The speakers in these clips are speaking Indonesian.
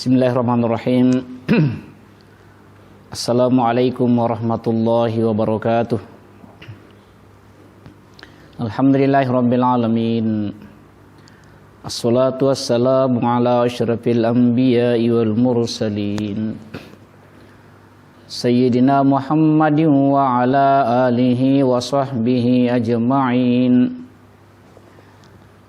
Bismillahirrahmanirrahim. Assalamualaikum warahmatullahi wabarakatuh. Alhamdulillahirabbil alamin. Assalatu wassalamu ala asyrafil anbiya'i wal mursalin. Sayyidina Muhammadin wa ala alihi wa sahbihi ajma'in.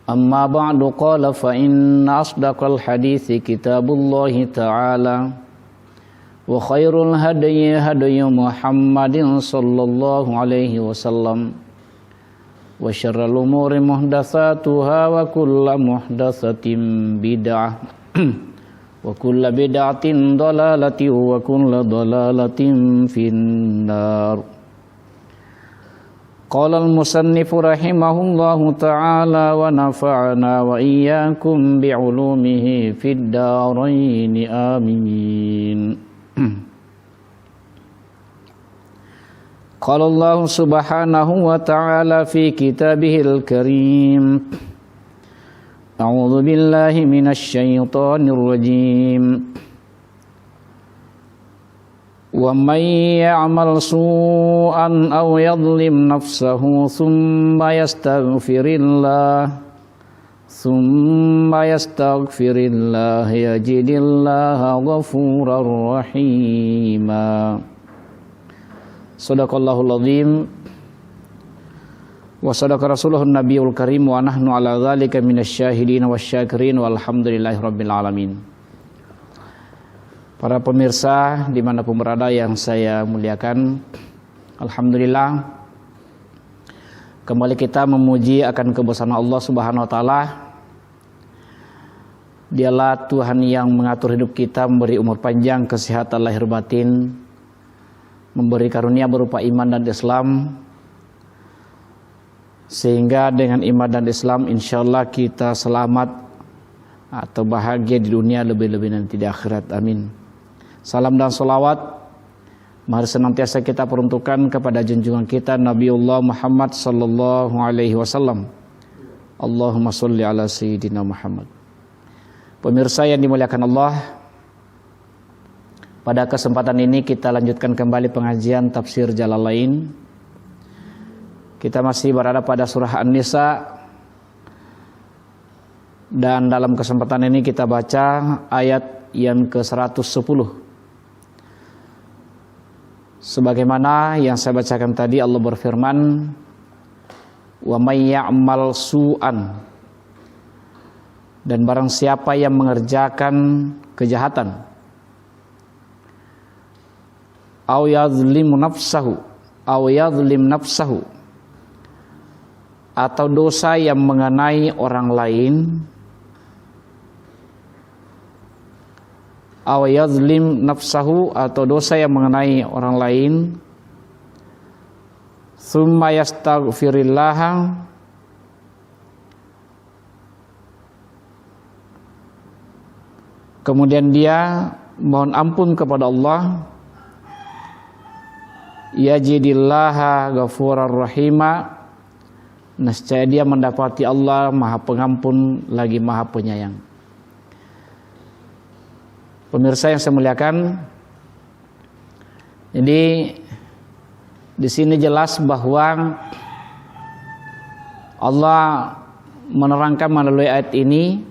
Amma ba'du qala fa inna asdaqal hadithi kitabullahi ta'ala wa khairul hadyi hadyu Muhammadin sallallahu alaihi wasallam wa syarrul umuri muhdatsatuha wa kullu muhdatsatin bid'ah wa kullu bid'atin dhalalatin wa kullu dhalalatin finnar. Qala al-musannifu rahimahullahu ta'ala wa nafa'ana wa iyyakum bi'ulumihi fid dharain amin. Qala Allah subhanahu wa ta'ala fi kitabihil karim. A'udzu billahi minasy syaithanir rajim. Wa may ya'mal su'an aw yadhlim nafsahu thumma yastaghfirillah yajidillaha ghafurar rahima. Shadaqallahul azim wa sadaqa rasuluhun nabiyul karim wa nahnu ala dzalika minasyahidin wasyakirin walhamdulillahi rabbil alamin. Para pemirsa dimanapun berada yang saya muliakan, alhamdulillah kembali kita memuji akan kebesaran Allah subhanahu wa ta'ala. Dialah Tuhan yang mengatur hidup kita, memberi umur panjang, kesehatan lahir batin, memberi karunia berupa iman dan Islam, sehingga dengan iman dan Islam insyaallah kita selamat atau bahagia di dunia, lebih-lebih nanti di akhirat, amin. Salam dan salawat mari senantiasa kita peruntukkan kepada junjungan kita Nabiullah Muhammad sallallahu alaihi wasallam. Allahumma sholli ala sayyidina Muhammad. Pemirsa yang dimuliakan Allah, pada kesempatan ini kita lanjutkan kembali pengajian tafsir Jalalain. Kita masih berada pada surah An-Nisa, dan dalam kesempatan ini kita baca ayat yang ke-110. Sebagaimana yang saya bacakan tadi, Allah berfirman, wa may ya'mal su'an, dan barang siapa yang mengerjakan kejahatan, aw yadhlim nafsahu, atau dosa yang mengenai orang lain, aw yadhlim nafsahu, atau dosa yang mengenai orang lain, tsumma yastaghfirillah, kemudian dia mohon ampun kepada Allah, yajidillaha ghafurar rahima, nescaya dia mendapati Allah Maha Pengampun lagi Maha Penyayang. Pemirsa yang saya muliakan, jadi di sini jelas bahwa Allah menerangkan melalui ayat ini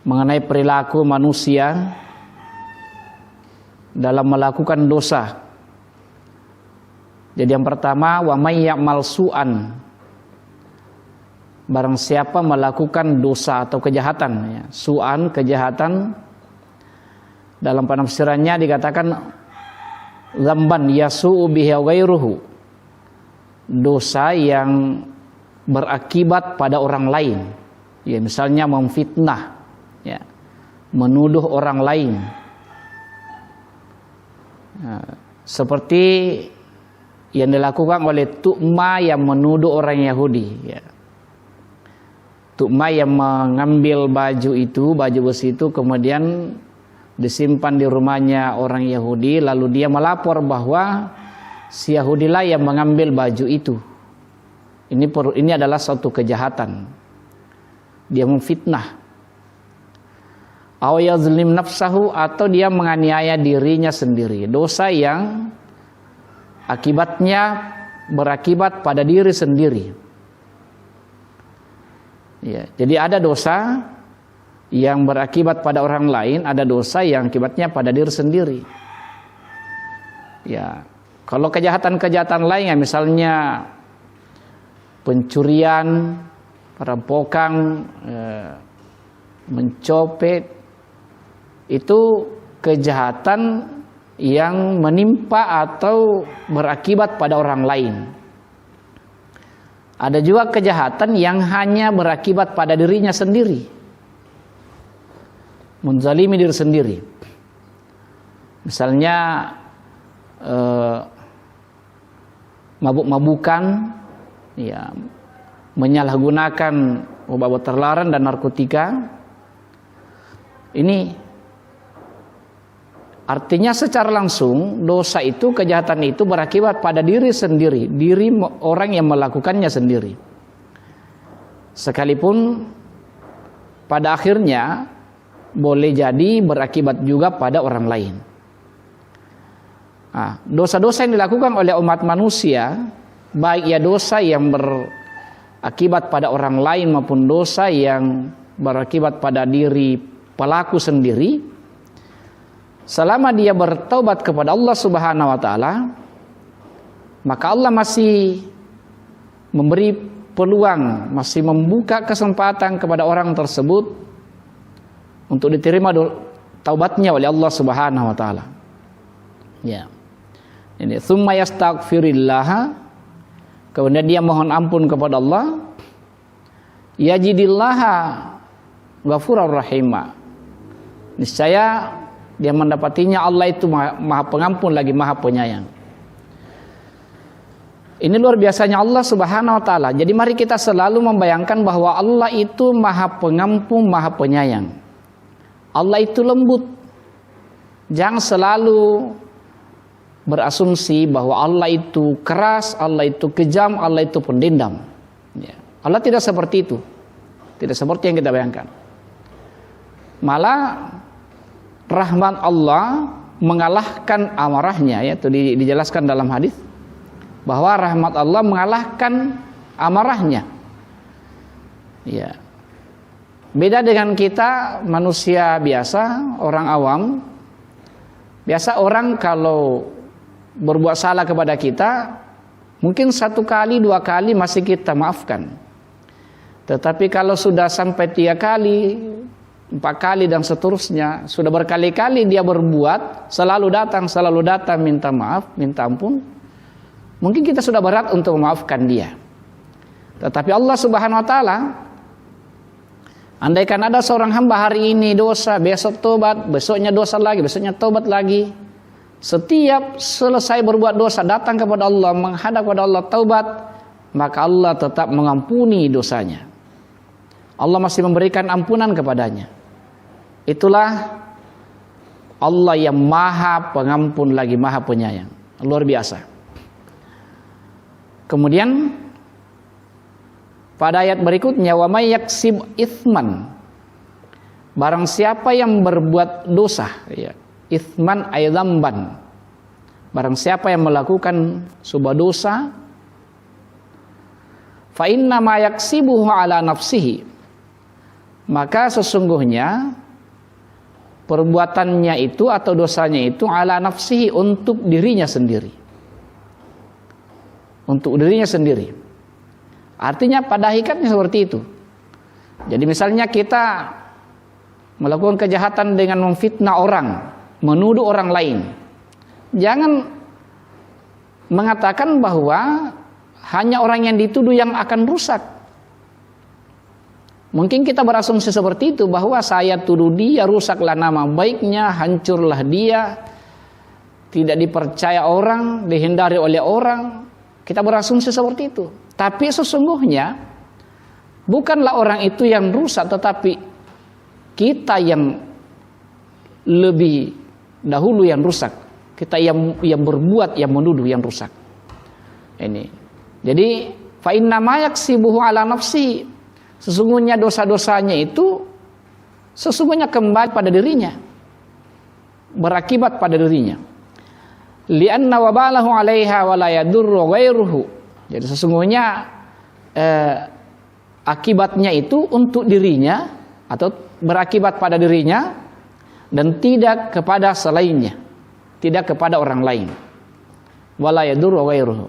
mengenai perilaku manusia dalam melakukan dosa. Jadi yang pertama, wa may ya'mal su'an, barang siapa melakukan dosa atau kejahatan, ya. Su'an, kejahatan, dalam penafsirannya dikatakan dzamban yasu'u bihi ghairuhu, dosa yang berakibat pada orang lain, ya, misalnya memfitnah, ya, menuduh orang lain, seperti yang dilakukan oleh Tu'ma yang menuduh orang Yahudi, ya. Tu'ma yang mengambil baju besi itu kemudian disimpan di rumahnya orang Yahudi, lalu dia melapor bahwa si Yahudilah yang mengambil baju itu. Ini adalah suatu kejahatan. Dia memfitnah. aw yazlim nafsahu, atau dia menganiaya dirinya sendiri. Dosa yang akibatnya berakibat pada diri sendiri. Ya, jadi ada dosa yang berakibat pada orang lain, ada dosa yang akibatnya pada diri sendiri. Ya, kalau kejahatan-kejahatan lain, ya, misalnya pencurian, perampokan, mencopet, itu kejahatan yang menimpa atau berakibat pada orang lain. Ada juga kejahatan yang hanya berakibat pada dirinya sendiri, menzalimi diri sendiri. Misalnya mabuk-mabukan, ya, menyalahgunakan obat terlarang dan narkotika. Ini artinya secara langsung dosa itu, kejahatan itu berakibat pada diri sendiri, diri orang yang melakukannya sendiri. Sekalipun pada akhirnya boleh jadi berakibat juga pada orang lain. Nah, dosa-dosa yang dilakukan oleh umat manusia, baik ya dosa yang berakibat pada orang lain maupun dosa yang berakibat pada diri pelaku sendiri, selama dia bertaubat kepada Allah Subhanahu wa taala, maka Allah masih memberi peluang, masih membuka kesempatan kepada orang tersebut untuk diterima taubatnya oleh Allah Subhanahu wa taala. Ya. Ini tsumma yastaghfirillah, kemudian dia mohon ampun kepada Allah, yajidillaha ghafurur rahima. Niscaya dia mendapatinya Allah itu maha pengampun lagi maha penyayang. Ini luar biasanya Allah Subhanahu wa taala. Jadi mari kita selalu membayangkan bahwa Allah itu maha pengampun, maha penyayang. Allah itu lembut. Jangan selalu berasumsi bahwa Allah itu keras, Allah itu kejam, Allah itu pendendam. Ya. Allah tidak seperti itu. Tidak seperti yang kita bayangkan. Malah rahmat Allah mengalahkan amarahnya, yaitu dijelaskan dalam hadis bahwa rahmat Allah mengalahkan amarahnya. Ya. Beda dengan kita manusia biasa, orang awam. Biasa orang kalau berbuat salah kepada kita, mungkin 1 kali, 2 kali masih kita maafkan. Tetapi kalau sudah sampai 3 kali, 4 kali dan seterusnya, sudah berkali-kali dia berbuat, selalu datang minta maaf, minta ampun, mungkin kita sudah berat untuk memaafkan dia. Tetapi Allah Subhanahu wa taala, andaikan ada seorang hamba hari ini dosa, besok tobat, besoknya dosa lagi, besoknya tobat lagi, setiap selesai berbuat dosa datang kepada Allah, menghadap kepada Allah taubat, maka Allah tetap mengampuni dosanya. Allah masih memberikan ampunan kepadanya. Itulah Allah yang maha pengampun lagi maha penyayang. Luar biasa. Kemudian pada ayat berikutnya, wa may yaksib itsman, barang siapa yang berbuat dosa, ya, itsman ay dzamban, barang siapa yang melakukan sebuah dosa, fa inna ma yaksibuhu ala nafsihi, maka sesungguhnya perbuatannya itu atau dosanya itu ala nafsihi, untuk dirinya sendiri. Untuk dirinya sendiri. Artinya pada hakikatnya seperti itu. Jadi misalnya kita melakukan kejahatan dengan memfitnah orang, menuduh orang lain, jangan mengatakan bahwa hanya orang yang dituduh yang akan rusak. Mungkin kita berasumsi seperti itu, bahwa saya tuduh dia, rusaklah nama baiknya, hancurlah dia, tidak dipercaya orang, dihindari oleh orang. Kita berasumsi seperti itu. Tapi sesungguhnya bukanlah orang itu yang rusak, tetapi kita yang lebih dahulu yang rusak. Kita yang berbuat, yang menuduh yang rusak. Ini. Jadi fa inna ma yaksibuhu ala nafsi, sesungguhnya dosa-dosanya itu sesungguhnya kembali pada dirinya, berakibat pada dirinya. Li'anna wabalahu 'alaiha wa la yadurru ghairuhu. Jadi sesungguhnya akibatnya itu untuk dirinya atau berakibat pada dirinya dan tidak kepada selainnya, tidak kepada orang lain. Wa la yadurru ghairuhu.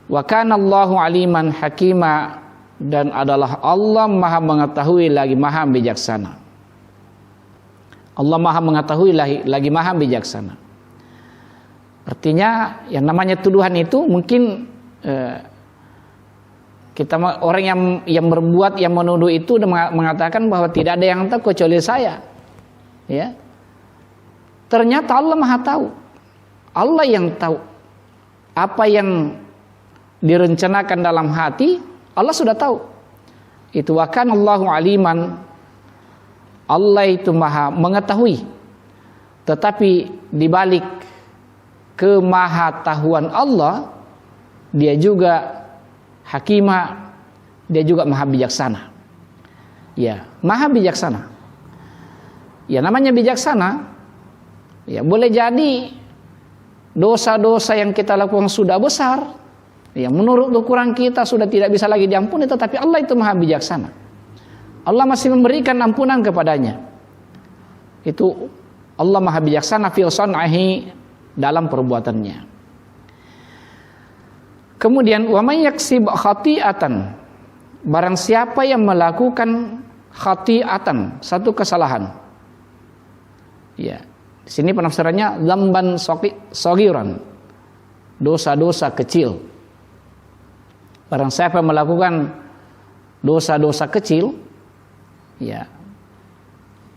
Wa kana Allahu 'aliman hakima, dan adalah Allah Maha mengetahui lagi Maha bijaksana. Allah Maha mengetahui lagi Maha bijaksana. Artinya yang namanya tuduhan itu mungkin kita orang yang berbuat, yang menuduh itu mengatakan bahwa tidak ada yang tahu kecuali saya. Ya. Ternyata Allah Maha tahu. Allah yang tahu apa yang direncanakan dalam hati, Allah sudah tahu. Itu wa kana Allahu 'aliman. Allah itu Maha mengetahui. Tetapi di balik kemahatauan Allah, Dia juga Hakimah, Dia juga Maha bijaksana. Ya, Maha bijaksana. Ya, namanya bijaksana, ya boleh jadi dosa-dosa yang kita lakukan sudah besar, yang menurut ukuran kita sudah tidak bisa lagi diampuni, tetapi Allah itu Maha bijaksana. Allah masih memberikan ampunan kepadanya. Itu Allah Maha bijaksana fi sun'ihi, dalam perbuatannya. Kemudian wa may yaksib khati'atan, barang siapa yang melakukan khati'atan, satu kesalahan. Ya, di sini penafsirannya dzamban shaghiran, dosa-dosa kecil. Barang siapa melakukan dosa-dosa kecil, ya,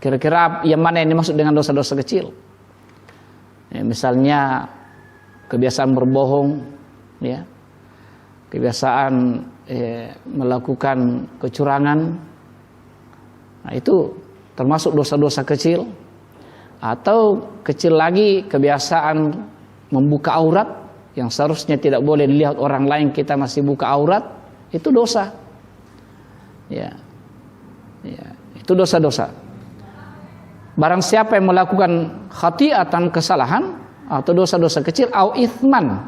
kira-kira yang mana yang dimaksud dengan dosa-dosa kecil? Ya, misalnya kebiasaan berbohong, ya, kebiasaan melakukan kecurangan, nah, itu termasuk dosa-dosa kecil. Atau kecil lagi kebiasaan membuka aurat, yang seharusnya tidak boleh dilihat orang lain, kita masih buka aurat, itu dosa. Ya, ya, itu dosa-dosa. Barang siapa yang melakukan khati'atan, kesalahan atau dosa-dosa kecil, au itsman.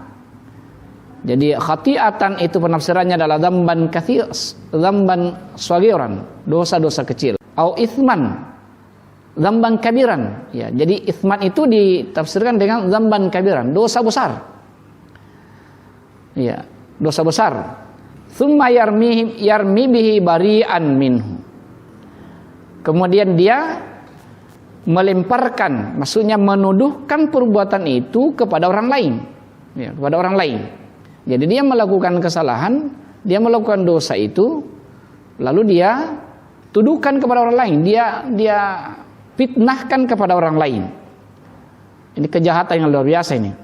Jadi khati'atan itu penafsirannya adalah dzamban katsir, dzamban shaghiran, dosa-dosa kecil. Au itsman, dzamban kabiran. Ya, jadi itsman itu ditafsirkan dengan dzamban kabiran, dosa besar. Ya, dosa besar. Tsumma yarmi bihi bari'an minhu. Kemudian dia melemparkan, maksudnya menuduhkan perbuatan itu kepada orang lain. Ya, kepada orang lain. Jadi dia melakukan kesalahan, dia melakukan dosa itu, lalu dia tuduhkan kepada orang lain, dia fitnahkan kepada orang lain. Ini kejahatan yang luar biasa ini.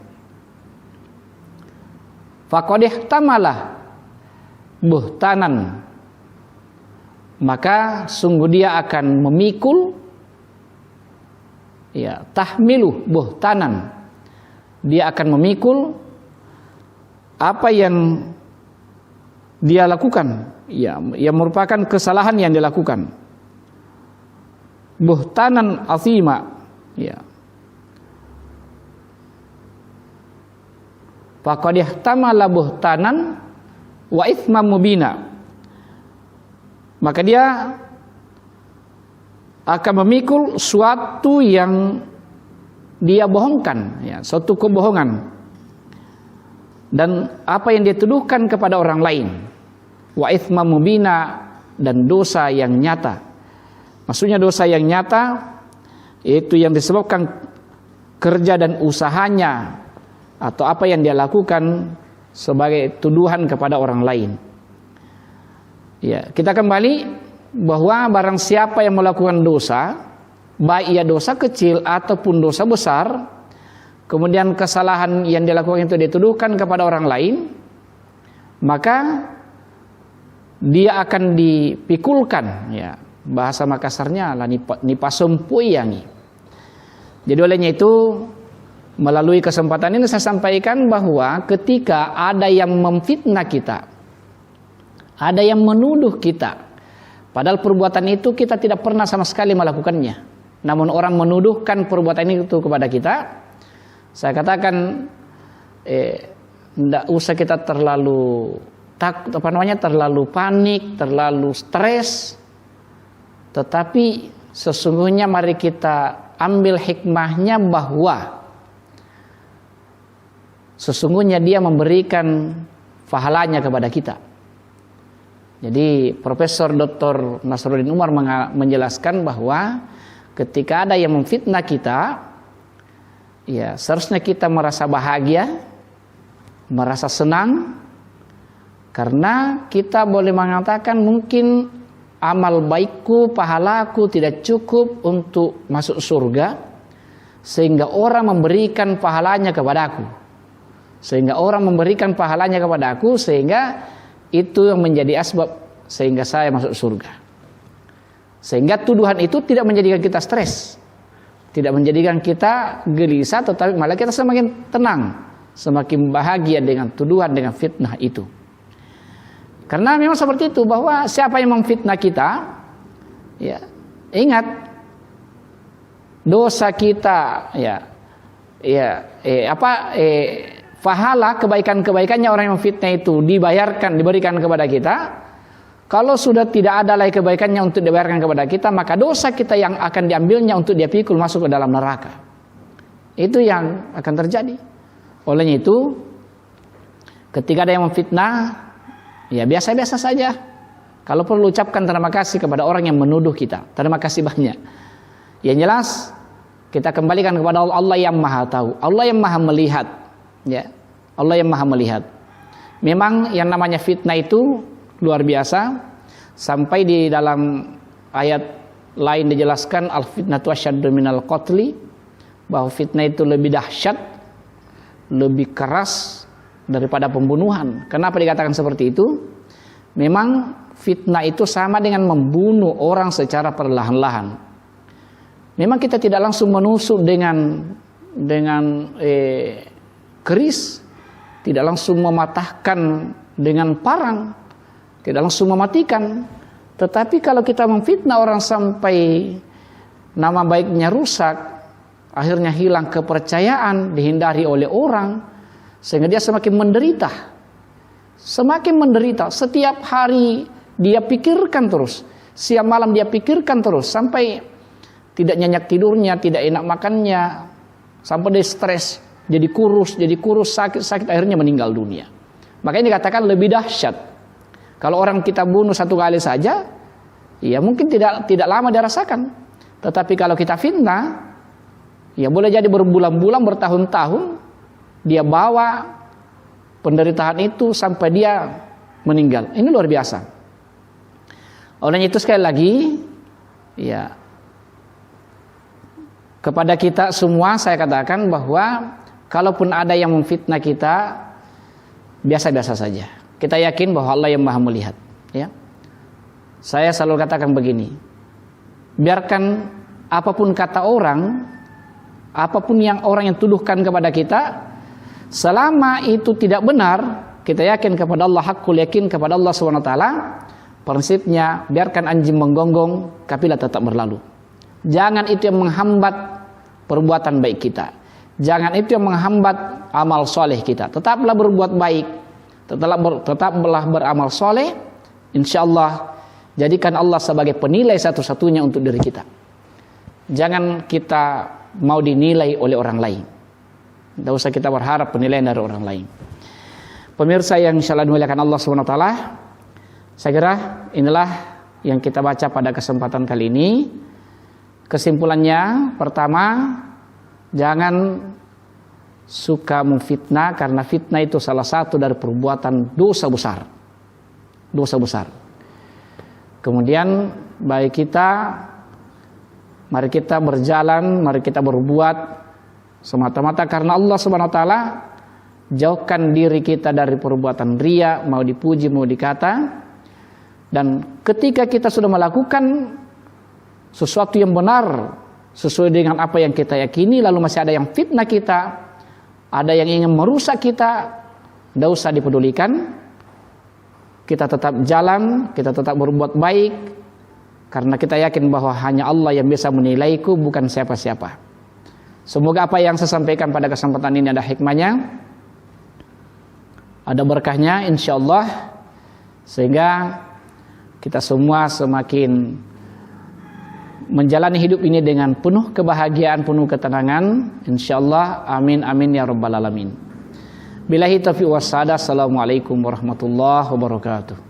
Faqad ihtamalah buhtanan, maka sungguh dia akan memikul, ya, tahmilu buhtanan, dia akan memikul apa yang dia lakukan, ya, yang merupakan kesalahan yang dilakukan. Buhtanan azima, ya. Faqad ihtamala buhtanan wa itsman mubina, maka dia akan memikul suatu yang dia bohongkan, ya, suatu kebohongan, dan apa yang dia tuduhkan kepada orang lain. Wa itsman mubina, dan dosa yang nyata. Maksudnya dosa yang nyata itu yang disebabkan kerja dan usahanya atau apa yang dia lakukan sebagai tuduhan kepada orang lain. Ya, kita kembali bahwa barang siapa yang melakukan dosa, baik ia dosa kecil ataupun dosa besar, kemudian kesalahan yang dilakukan itu dituduhkan kepada orang lain, maka dia akan dipikulkan, ya, bahasa Makassarnya lah nipasumpuyangi. Jadi olehnya itu, melalui kesempatan ini saya sampaikan bahwa ketika ada yang memfitnah kita, ada yang menuduh kita, Padahal perbuatan itu kita tidak pernah sama sekali melakukannya. Namun orang menuduhkan perbuatan itu kepada kita. Saya katakan, tidak usah kita terlalu terlalu panik, terlalu stres. Tetapi sesungguhnya mari kita ambil hikmahnya bahwa sesungguhnya dia memberikan pahalanya kepada kita. Jadi Profesor Dr. Nasruddin Umar menjelaskan bahwa ketika ada yang memfitnah kita, ya seharusnya kita merasa bahagia, merasa senang, karena kita boleh mengatakan mungkin amal baikku, pahalaku tidak cukup untuk masuk surga, sehingga orang memberikan pahalanya kepadaku. Sehingga itu yang menjadi asbab sehingga saya masuk surga. Sehingga tuduhan itu tidak menjadikan kita stres, tidak menjadikan kita gelisah, tetapi malah kita semakin tenang, semakin bahagia dengan tuduhan, dengan fitnah itu. Karena memang seperti itu, bahwa siapa yang memfitnah kita, ya ingat dosa kita, pahala kebaikan-kebaikannya orang yang memfitnah itu diberikan kepada kita. Kalau sudah tidak ada lagi kebaikannya untuk dibayarkan kepada kita, maka dosa kita yang akan diambilnya untuk dia pikul masuk ke dalam neraka. Itu yang akan terjadi. Olehnya itu, ketika ada yang memfitnah, ya biasa-biasa saja. Kalau perlu ucapkan terima kasih kepada orang yang menuduh kita. Terima kasih banyak. Yang jelas kita kembalikan kepada Allah yang Maha Tahu, Allah yang Maha Melihat. Ya, Allah yang Maha Melihat. Memang yang namanya fitnah itu luar biasa. Sampai di dalam ayat lain dijelaskan al-fitnatu asyaddu minal qatli, bahwa fitnah itu lebih dahsyat, lebih keras daripada pembunuhan. Kenapa dikatakan seperti itu? Memang fitnah itu sama dengan membunuh orang secara perlahan-lahan. Memang kita tidak langsung menusuk dengan keris, tidak langsung mematahkan dengan parang, tidak langsung mematikan. Tetapi kalau kita memfitnah orang sampai nama baiknya rusak, akhirnya hilang kepercayaan, dihindari oleh orang, sehingga dia semakin menderita. Setiap hari dia pikirkan terus, siang malam dia pikirkan terus, sampai tidak nyenyak tidurnya, tidak enak makannya, sampai dia stres, jadi kurus, sakit, akhirnya meninggal dunia. Makanya dikatakan lebih dahsyat. Kalau orang kita bunuh satu kali saja, ya mungkin tidak lama dirasakan. Tetapi kalau kita fitnah, ya boleh jadi berbulan-bulan, bertahun-tahun, dia bawa penderitaan itu sampai dia meninggal. Ini luar biasa. Oleh itu sekali lagi, ya kepada kita semua saya katakan bahwa kalaupun ada yang memfitnah kita, biasa-biasa saja. Kita yakin bahwa Allah yang Maha Melihat. Ya, saya selalu katakan begini: biarkan apapun kata orang, apapun yang orang yang tuduhkan kepada kita, selama itu tidak benar, kita yakin kepada Allah, hakul yakin kepada Allah SWT. Prinsipnya, biarkan anjing menggonggong, kapilah tetap berlalu. Jangan itu yang menghambat perbuatan baik kita. Jangan itu yang menghambat amal soleh kita. Tetaplah berbuat baik, tetaplah beramal soleh. InsyaAllah jadikan Allah sebagai penilai satu-satunya untuk diri kita. Jangan kita mau dinilai oleh orang lain. Tidak usah kita berharap penilaian dari orang lain. Pemirsa yang insyaallah dimuliakan Allah SWT, saya kira inilah yang kita baca pada kesempatan kali ini. Kesimpulannya, pertama, jangan suka memfitnah, karena fitnah itu salah satu dari perbuatan dosa besar. Dosa besar. Kemudian bagi kita, mari kita berjalan, mari kita berbuat semata-mata karena Allah Subhanahu wa taala. Jauhkan diri kita dari perbuatan riya, mau dipuji mau dikata. Dan ketika kita sudah melakukan sesuatu yang benar sesuai dengan apa yang kita yakini, lalu masih ada yang fitnah kita, ada yang ingin merusak kita, tidak usah dipedulikan. Kita tetap jalan, kita tetap berbuat baik, Karena kita yakin bahwa hanya Allah yang bisa menilaiku, bukan siapa-siapa. Semoga apa yang saya sampaikan pada kesempatan ini ada hikmahnya, ada berkahnya insyaallah, sehingga kita semua semakin menjalani hidup ini dengan penuh kebahagiaan, penuh ketenangan insyaallah. Amin amin ya rabbal alamin. Billahi taufiq was hidayah. Assalamualaikum warahmatullahi wabarakatuh.